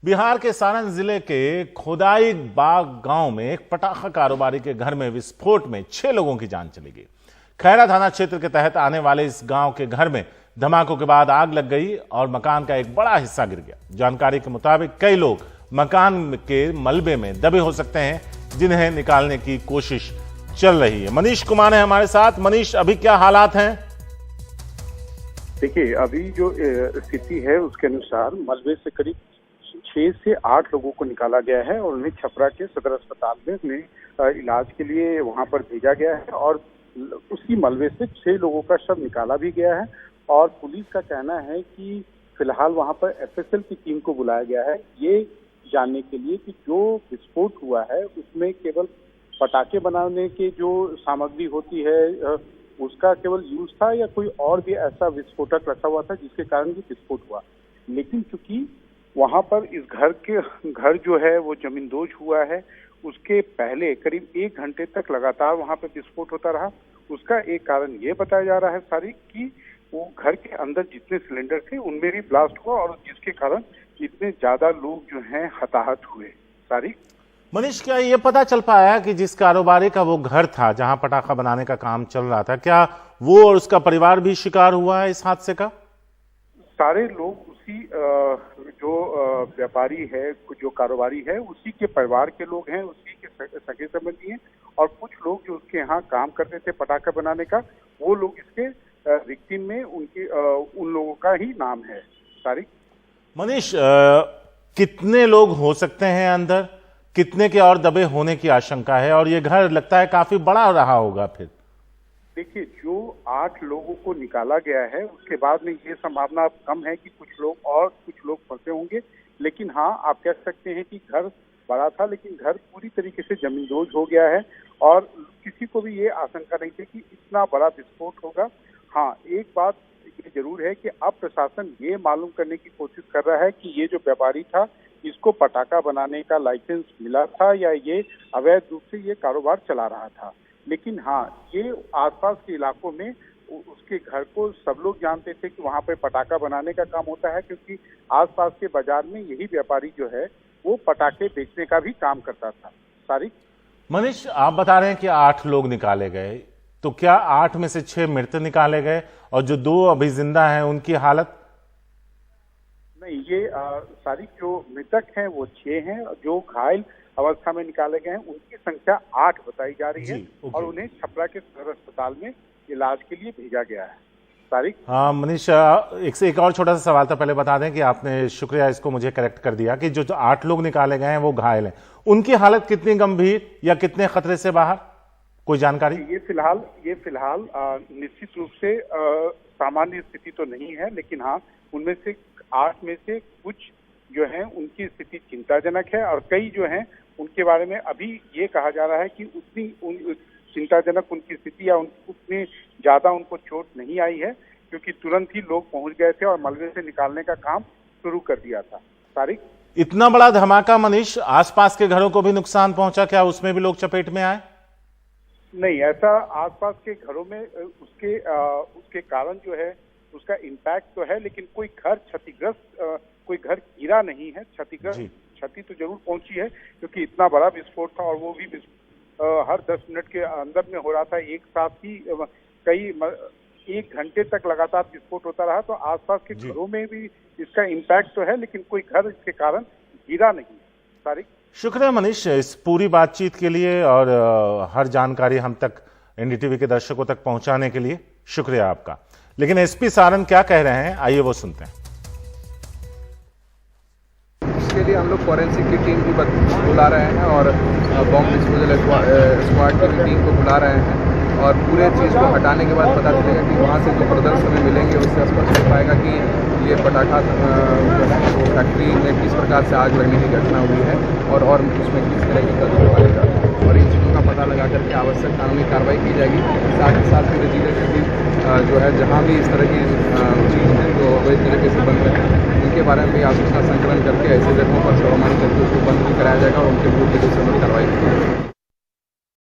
बिहार के सारण जिले के खोदाई बाग गांव में एक पटाखा कारोबारी के घर में विस्फोट में 6 लोगों की जान चली गई। खैरा थाना क्षेत्र के तहत आने वाले इस गांव के घर में धमाकों के बाद आग लग गई और मकान का एक बड़ा हिस्सा गिर गया। जानकारी के मुताबिक कई लोग मकान के मलबे में दबे हो सकते हैं, जिन्हें निकालने की कोशिश चल रही है। मनीष कुमार है हमारे साथ। मनीष, अभी क्या हालात हैं? देखिए, अभी जो स्थिति है उसके अनुसार मलबे से करीब 6 से 8 लोगों को निकाला गया है और उन्हें छपरा के सदर अस्पताल में उन्हें इलाज के लिए वहां पर भेजा गया है और उसी मलबे से 6 लोगों का शव निकाला भी गया है। और पुलिस का कहना है कि फिलहाल वहां पर एफएसएल की टीम को बुलाया गया है, ये जानने के लिए कि जो विस्फोट हुआ है उसमें केवल पटाखे बनाने की जो सामग्री होती है उसका केवल यूज था या कोई और भी ऐसा विस्फोटक रखा हुआ था जिसके कारण ये विस्फोट हुआ। लेकिन चूंकि वहां पर इस घर जो है वो जमींदोज हुआ है, उसके पहले करीब 1 घंटे तक लगातार वहां पर विस्फोट होता रहा। उसका एक कारण ये बताया जा रहा है सारिक कि वो घर के अंदर जितने सिलेंडर थे उनमें भी ब्लास्ट हुआ और जिसके कारण इतने ज्यादा लोग जो हैं हताहत हुए। सारिक, मनीष, क्या ये पता चल पाया कि जिस कारोबारी का वो घर था जहां पटाखा बनाने का काम चल रहा था, क्या वो और उसका परिवार भी शिकार हुआ है इस हादसे का? सारे लोग उसी जो व्यापारी है, जो कारोबारी है, उसी के परिवार के लोग हैं, उसी के सगे संबंधी हैं और कुछ लोग जो उसके यहाँ काम करते थे पटाखा बनाने का, वो लोग इसके विक्टिम में उन लोगों का ही नाम है। तारिक, मनीष, कितने लोग हो सकते हैं अंदर? कितने के और दबे होने की आशंका है? और ये घर लगता है काफी बड़ा रहा होगा फिर। देखिए, जो 8 लोगों को निकाला गया है उसके बाद में ये संभावना कम है कि कुछ लोग फंसे होंगे। लेकिन हाँ, आप कह सकते हैं कि घर बड़ा था लेकिन घर पूरी तरीके से जमींदोज हो गया है और किसी को भी ये आशंका नहीं थी कि इतना बड़ा विस्फोट होगा। हाँ, एक बात ये जरूर है कि अब प्रशासन ये मालूम करने की कोशिश कर रहा है कि ये जो व्यापारी था इसको पटाखा बनाने का लाइसेंस मिला था या ये अवैध रूप से ये कारोबार चला रहा था। लेकिन हाँ, ये आसपास के इलाकों में उसके घर को सब लोग जानते थे कि वहां पे पटाखा बनाने का काम होता है, क्योंकि आसपास के बाजार में यही व्यापारी जो है वो पटाखे बेचने का भी काम करता था। तारिक, मनीष, आप बता रहे हैं कि 8 लोग निकाले गए, तो क्या 8 में से 6 मृत निकाले गए और जो 2 अभी जिंदा हैं उनकी हालत? नहीं, ये सारी जो मृतक हैं वो 6 हैं, जो घायल अवस्था में निकाले गए हैं उनकी संख्या 8 बताई जा रही है और उन्हें छपरा के सदर अस्पताल में इलाज के लिए भेजा गया है। तारिक, हाँ मनीष, एक और छोटा सा सवाल था, पहले बता दें कि आपने, शुक्रिया, इसको मुझे करेक्ट कर दिया कि जो 8 लोग निकाले गए हैं वो घायल हैं, उनकी हालत कितनी गंभीर या कितने खतरे से बाहर, कोई जानकारी? ये फिलहाल निश्चित रूप से सामान्य स्थिति तो नहीं है, लेकिन हाँ, उनमें से 8 में से कुछ जो है उनकी स्थिति चिंताजनक है और कई जो हैं उनके बारे में अभी ये कहा जा रहा है कि उतनी चिंताजनक उनकी स्थिति या उतनी ज्यादा उनको चोट नहीं आई है, क्योंकि तुरंत ही लोग पहुंच गए थे और मलबे से निकालने का काम शुरू कर दिया था। तारिक, इतना बड़ा धमाका मनीष, आसपास के घरों को भी नुकसान पहुंचा, क्या उसमें भी लोग चपेट में आए? नहीं, ऐसा आसपास के घरों में उसके कारण जो है उसका इम्पैक्ट तो है, लेकिन कोई घर क्षतिग्रस्त, कोई घर गिरा नहीं है। क्षति तो जरूर पहुंची है, क्योंकि इतना बड़ा विस्फोट था और वो भी हर 10 मिनट के अंदर में हो रहा था। एक साथ ही 1 घंटे तक लगातार विस्फोट होता रहा, तो आसपास के घरों में भी इसका इम्पैक्ट तो है, लेकिन कोई घर इसके कारण गिरा नहीं। तारिक, शुक्रिया मनीष इस पूरी बातचीत के लिए और हर जानकारी हम तक, एनडीटीवी के दर्शकों तक पहुंचाने के लिए शुक्रिया आपका। लेकिन एसपी सारण क्या कह रहे हैं, आइए वो सुनते हैं। इसके लिए हम लोग फॉरेंसिक की टीम भी बुला रहे हैं और बॉम्ब डिस्पोजल स्क्वाड की भी टीम को बुला रहे हैं और पूरे चीज़ को हटाने के बाद पता चलेगा कि वहाँ से जो प्रदर्शन हमें मिलेंगे उससे स्पष्ट हो पाएगा कि ये पटाखा फैक्ट्री में किस प्रकार से आग लगने की घटना हुई है और उसमें किस तरह की कदम पड़ेगा और इन चीज़ों का पता लगा करके आवश्यक कानूनी कार्रवाई की जाएगी। साथ ही साथ पूरे जिले में भी जो है जहाँ भी इस तरह की चीज़ है जो अवैध तरीके से बन रहे हैं उनके बारे में भी आसूचना संकलन करके ऐसे जगहों पर छापामारी करके उसको बंद भी कराया जाएगा और उनके विरुद्ध कार्रवाई की जाएगी।